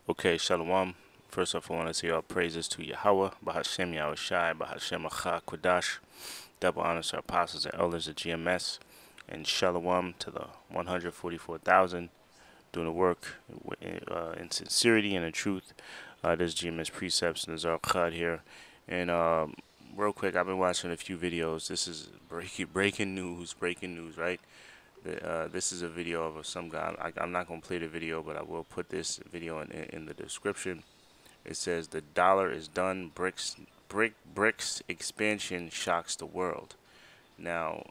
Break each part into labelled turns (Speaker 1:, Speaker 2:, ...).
Speaker 1: Okay, shalawam. First off, I want to say all praises to Yahawah, bahasham, Yahawashi, bahasham, Quadash. Double honors to our apostles and elders of GMS, and shalawam to the 144,000 doing the work in sincerity and in truth. There's GMS precepts and there's our Khad here. And real quick, I've been watching a few videos. This is breaking news, right? This is a video of some guy. I'm not going to play the video, but I will put this video in the description. It says the dollar is done. BRICS expansion shocks the world. Now,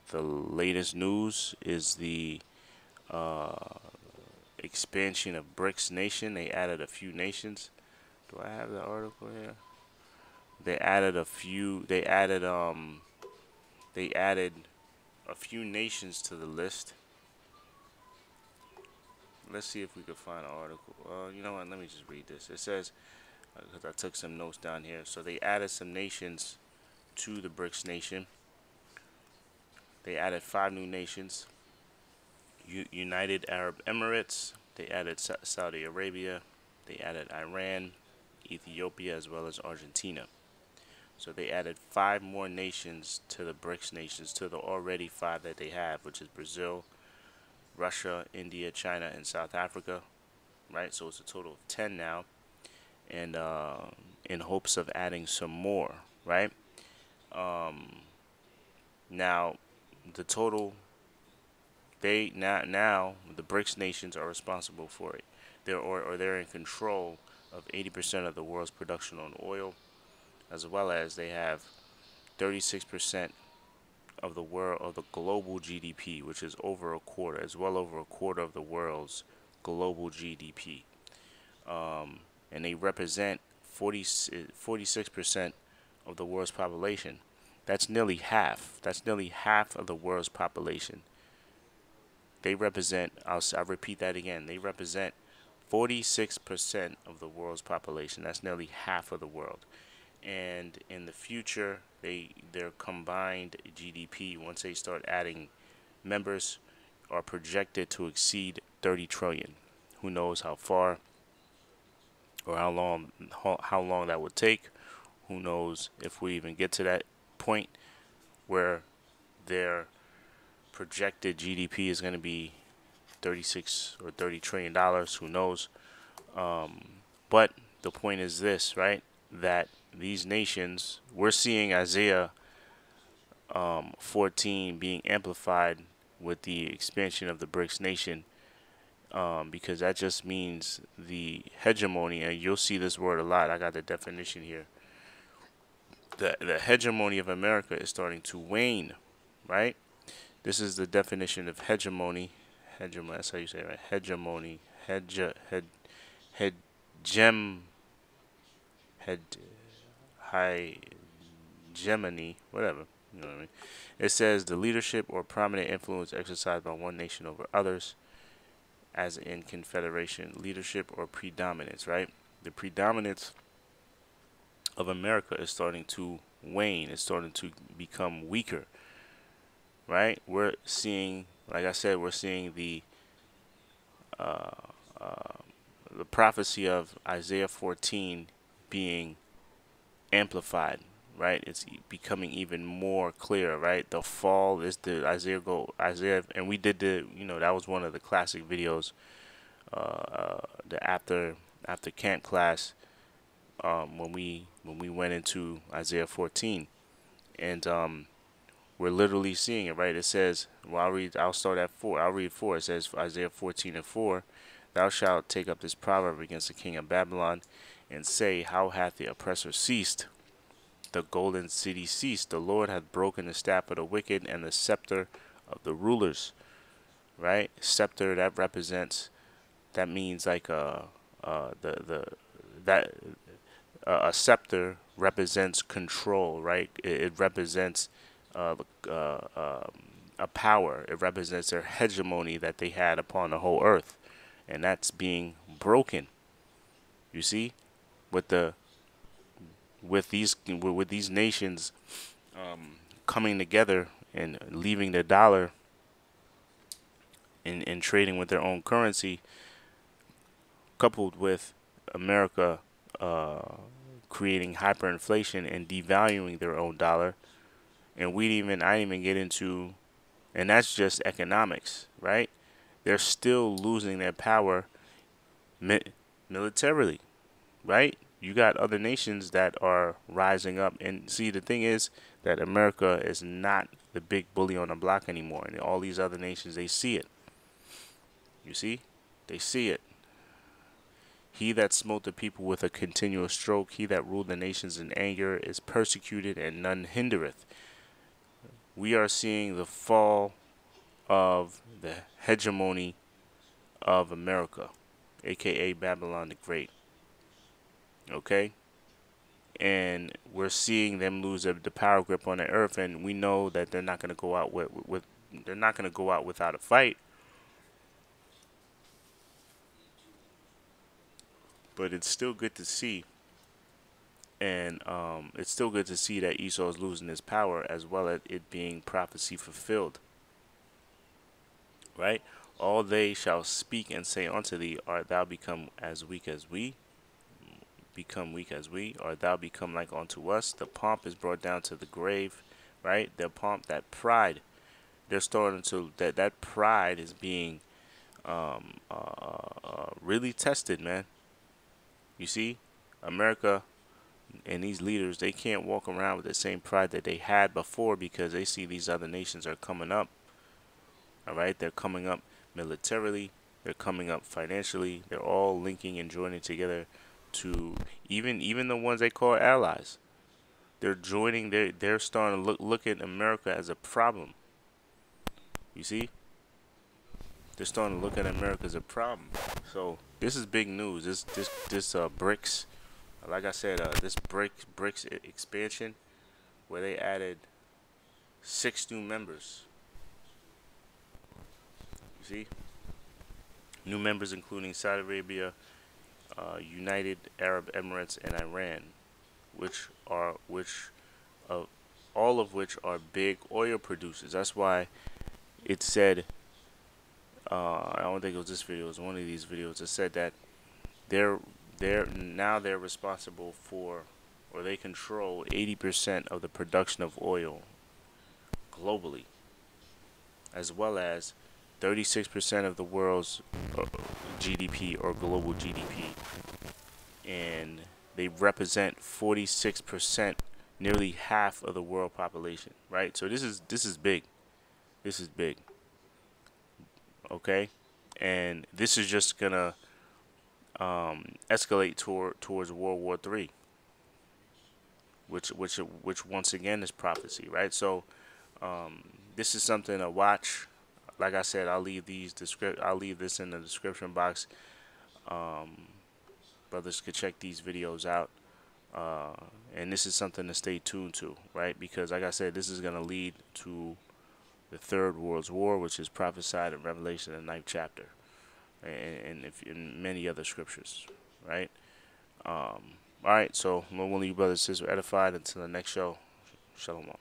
Speaker 1: the latest news is the expansion of BRICS nation. They added a few nations. Do I have the article here? They added a few. They added a few nations to the list. Let's see if we can find an article. You know what? Let me just read this. It says, because I took some notes down here. So they added some nations to the BRICS nation. They added 5 new nations. United Arab Emirates. They added Saudi Arabia. They added Iran, Ethiopia, as well as Argentina. So they added 5 more nations to the BRICS nations, to the already 5 that they have, which is Brazil, Russia, India, China, and South Africa. Right, so it's a total of 10 now, and in hopes of adding some more. Right, now the total. Now the BRICS nations are responsible for it. They're in control of 80% of the world's production on oil, as well as they have 36% of the global GDP, which is over a quarter, as well over a quarter of the world's global GDP. And they represent 46% of the world's population. That's nearly half. That's nearly half of the world's population. They represent, I'll repeat that again, they represent 46% of the world's population. That's nearly half of the world. And in the future, their combined GDP, once they start adding members, are projected to exceed 30 trillion. Who knows how far or how long that would take? Who knows if we even get to that point where their projected GDP is going to be 36 or 30 trillion dollars. Who knows? But the point is this, right? That these nations, we're seeing Isaiah 14 being amplified with the expansion of the BRICS nation, because that just means the hegemony, and you'll see this word a lot. I got the definition here. The hegemony of America is starting to wane, right? This is the definition of hegemony. Hegemony, that's how you say it, right? Hegemony. Hegemony, whatever. You know what I mean? It says the leadership or prominent influence exercised by one nation over others, as in confederation, leadership or predominance, right? The predominance of America is starting to wane. It's starting to become weaker. Right? We're seeing, like I said, we're seeing the prophecy of Isaiah 14 being amplified. Right? It's becoming even more clear. Right? The fall is the Isaiah, and we did that was one of the classic videos, the after camp class, when we went into Isaiah 14, and we're literally seeing it, right? It says, well, I'll start at 4. I'll read 4. It says, Isaiah 14:4, thou shalt take up this proverb against the king of Babylon, and say, how hath the oppressor ceased? The golden city ceased. The Lord hath broken the staff of the wicked and the scepter of the rulers. Right? Scepter, that means like a scepter represents control, right? It represents a power. It represents their hegemony that they had upon the whole earth, and that's being broken. You see, with these nations coming together and leaving the dollar and trading with their own currency, coupled with America creating hyperinflation and devaluing their own dollar. And I didn't even get into, and that's just economics, right? They're still losing their power militarily, right? You got other nations that are rising up. And see, the thing is that America is not the big bully on the block anymore. And all these other nations, they see it. You see? They see it. He that smote the people with a continual stroke, he that ruled the nations in anger, is persecuted, and none hindereth. We are seeing the fall of the hegemony of America, aka Babylon the Great. Okay? And we're seeing them lose the power grip on the earth, and we know that they're not going to go out they're not going to go out without a fight. But it's still good to see, and it's still good to see that Esau is losing his power, as well as it being prophecy fulfilled. Right? All they shall speak and say unto thee, art thou become as weak as we? Become weak as we? Art thou become like unto us? The pomp is brought down to the grave, right? The pomp, that pride, they're starting to, that pride is being really tested, man. You see, America and these leaders, they can't walk around with the same pride that they had before, because they see these other nations are coming up. All right, they're coming up militarily, they're coming up financially, they're all linking and joining together to even the ones they call allies. They're joining. They're starting to look at America as a problem. You see, they're starting to look at America as a problem. So this is big news. This BRICS, like I said, this BRICS expansion, where they added 6 new members. You see, new members including Saudi Arabia, United Arab Emirates, and Iran, all of which are big oil producers. That's why it said, I don't think it was this video, it was one of these videos. It said that they're responsible for, or they control 80% of the production of oil globally, as well as 36% of the world's GDP, or global GDP, and they represent 46%, nearly half of the world population. Right? So this is big. This is big. Okay, and this is just gonna escalate towards World War III, which once again is prophecy. Right? So this is something to watch. Like I said, I'll leave this in the description box. Brothers could check these videos out, and this is something to stay tuned to, right? Because like I said, this is going to lead to the Third World War, which is prophesied in Revelation, the 9th chapter, and in many other scriptures, right? All right, so Lord willing, you brothers and sisters are edified. Until the next show, shalom.